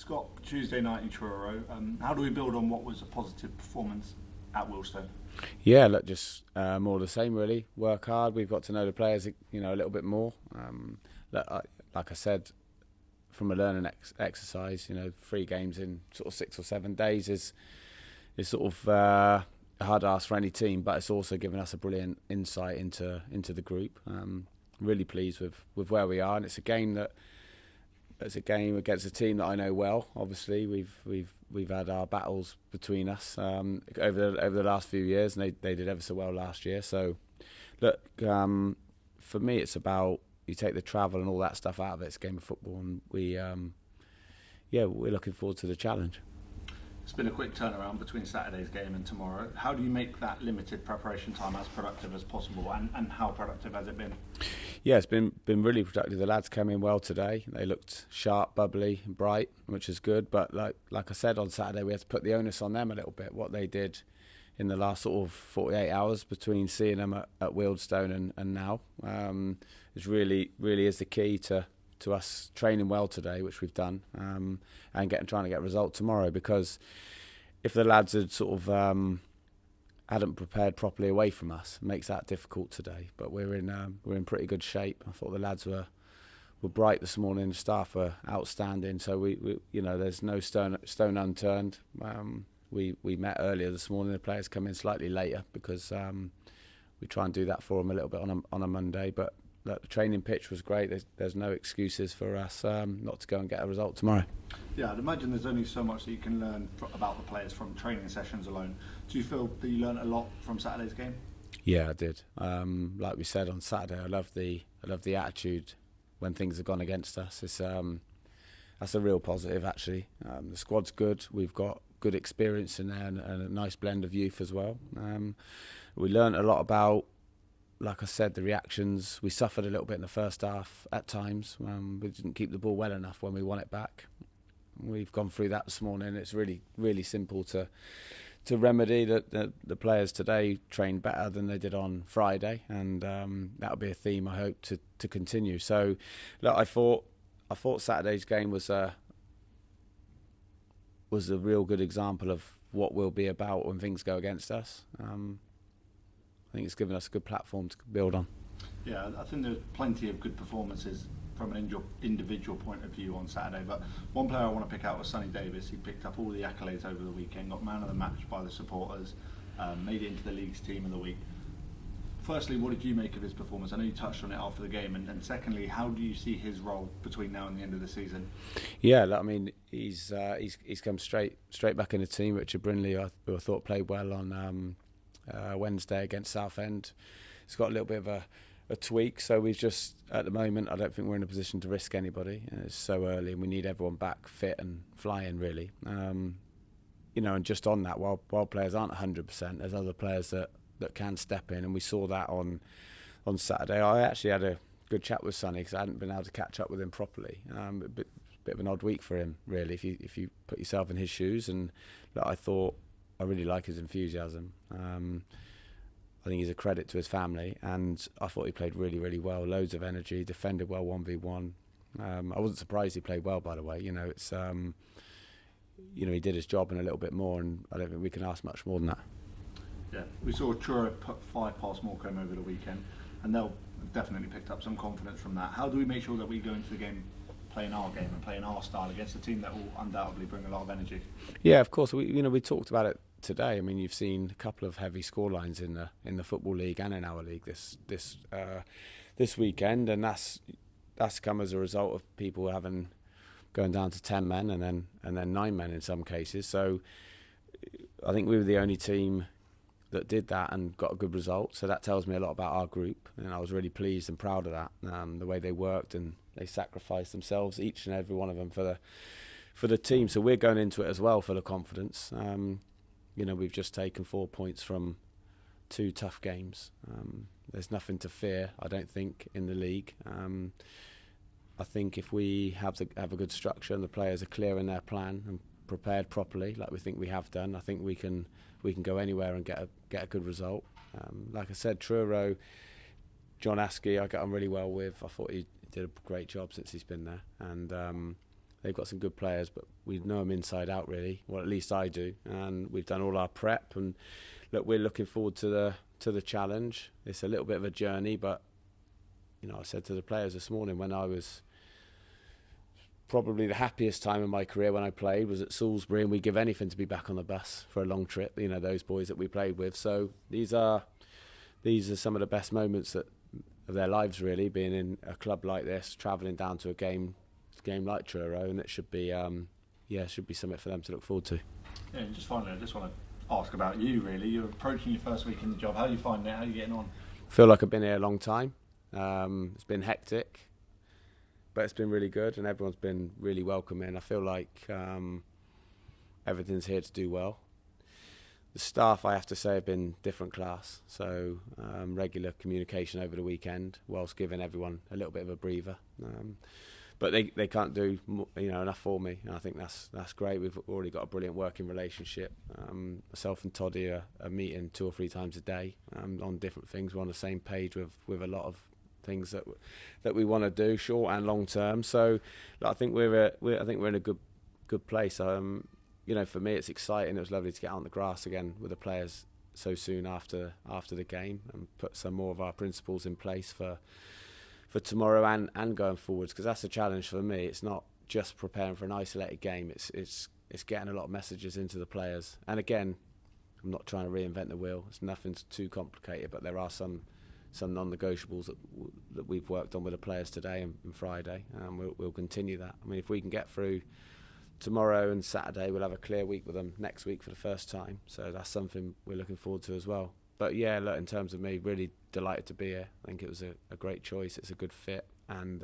Scott, Tuesday night in Truro. How do we build on what was a positive performance at Wilstone? Yeah, look, just more of the same really. Work hard. We've got to know the players, a little bit more. Like I said, from a learning exercise, 3 games in sort of 6 or 7 days is sort of a hard ask for any team, but it's also given us a brilliant insight into the group. Really pleased with where we are, and it's a game against a team that I know well. Obviously, we've had our battles between us over the last few years, and they did ever so well last year. So, look, for me, it's about you take the travel and all that stuff out of it. It's a game of football, and we're looking forward to the challenge. It's been a quick turnaround between Saturday's game and tomorrow. How do you make that limited preparation time as productive as possible, and how productive has it been? Yeah, it's been really productive. The lads came in well today. They looked sharp, bubbly, and bright, which is good. But like I said on Saturday, we had to put the onus on them a little bit. What they did in the last sort of 48 hours between seeing them at Wealdstone and now is really is the key to us training well today, which we've done, and trying to get a result tomorrow. Because if the lads had sort of hadn't prepared properly away from us, it makes that difficult today. But we're in pretty good shape. I thought the lads were bright this morning. The staff were outstanding. So we there's no stone unturned. We met earlier this morning. The players come in slightly later because we try and do that for them a little bit on a Monday. But the training pitch was great. There's no excuses for us not to go and get a result tomorrow. Yeah, I'd imagine there's only so much that you can learn about the players from training sessions alone. Do you feel that you learned a lot from Saturday's game? Yeah, I did. Like we said on Saturday, I love the attitude when things have gone against us. It's that's a real positive actually. The squad's good. We've got good experience in there and a nice blend of youth as well. We learned a lot about, like I said, the reactions. We suffered a little bit in the first half at times. We didn't keep the ball well enough when we won it back. We've gone through that this morning. It's really simple to remedy. The players today trained better than they did on Friday, and that'll be a theme I hope to continue. So, look, I thought Saturday's game was a real good example of what we'll be about when things go against us. I think it's given us a good platform to build on. Yeah, I think there's plenty of good performances from an individual point of view on Saturday, but one player I want to pick out was Sonny Davis. He picked up all the accolades over the weekend, got man of the match by the supporters, made it into the league's team of the week. Firstly, what did you make of his performance? I know you touched on it after the game, and secondly, how do you see his role between now and the end of the season? Yeah, I mean, he's come straight back in the team. Richard Brindley, I thought, played well on Wednesday against Southend. He's got a little bit of a tweak, so we've just, at the moment, I don't think we're in a position to risk anybody. It's so early, and we need everyone back fit and flying, really. And just on that, while players aren't 100%, there's other players that can step in, and we saw that on Saturday. I actually had a good chat with Sonny because I hadn't been able to catch up with him properly. A bit of an odd week for him, really, if you put yourself in his shoes. And I thought I really like his enthusiasm. I think he's a credit to his family, and I thought he played really well. Loads of energy, defended well 1v1. I wasn't surprised he played well, by the way. It's he did his job and a little bit more, and I don't think we can ask much more than that. Yeah, we saw Truro put 5 past Morecambe over the weekend, and they'll definitely picked up some confidence from that. How do we make sure that we go into the game playing our game and playing our style against a team that will undoubtedly bring a lot of energy? Yeah, of course. We talked about it today. I mean, you've seen a couple of heavy scorelines in the Football League and in our league this weekend, and that's come as a result of people going down to 10 men and then 9 men in some cases. So I think we were the only team that did that and got a good result. So that tells me a lot about our group, and I was really pleased and proud of that. The way they worked and they sacrificed themselves, each and every one of them, for the team. So we're going into it as well full of confidence. We've just taken 4 points from 2 tough games. There's nothing to fear, I don't think, in the league. I think if we have a good structure and the players are clear in their plan and prepared properly, like we think we have done, I think we can go anywhere and get a good result. Like I said, Truro, John Askey, I got on really well with. I thought he did a great job since he's been there, and they've got some good players, but we know them inside out really. Well, at least I do, and we've done all our prep. And look, we're looking forward to the challenge. It's a little bit of a journey, but I said to the players this morning, when I was probably the happiest time in my career when I played was at Salisbury, and we give anything to be back on the bus for a long trip. Those boys that we played with. So these are some of the best moments of their lives, really, being in a club like this, travelling down to a game like Truro, and it should be something for them to look forward to. Yeah, and just finally, I just want to ask about you. Really, you're approaching your first week in the job. How are you finding it? How are you getting on? I feel like I've been here a long time. It's been hectic, but it's been really good, and everyone's been really welcoming. I feel like everything's here to do well. The staff, I have to say, have been different class. So regular communication over the weekend, whilst giving everyone a little bit of a breather. But they can't do enough for me, and I think that's great. We've already got a brilliant working relationship. Myself and Toddy are meeting 2 or 3 times a day on different things. We're on the same page with a lot of things that we want to do, short and long term. So I think we're in a good place. For me, it's exciting. It was lovely to get out on the grass again with the players so soon after the game, and put some more of our principles in place for tomorrow and going forwards, because that's the challenge for me. It's not just preparing for an isolated game. It's getting a lot of messages into the players. And again, I'm not trying to reinvent the wheel. It's nothing too complicated, but there are some non-negotiables that we've worked on with the players today and Friday, and we'll continue that. I mean, if we can get through tomorrow and Saturday, we'll have a clear week with them next week for the first time. So that's something we're looking forward to as well. But yeah, look, in terms of me, really delighted to be here. I think it was a great choice. It's a good fit, and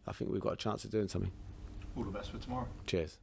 I think we've got a chance of doing something. All the best for tomorrow. Cheers.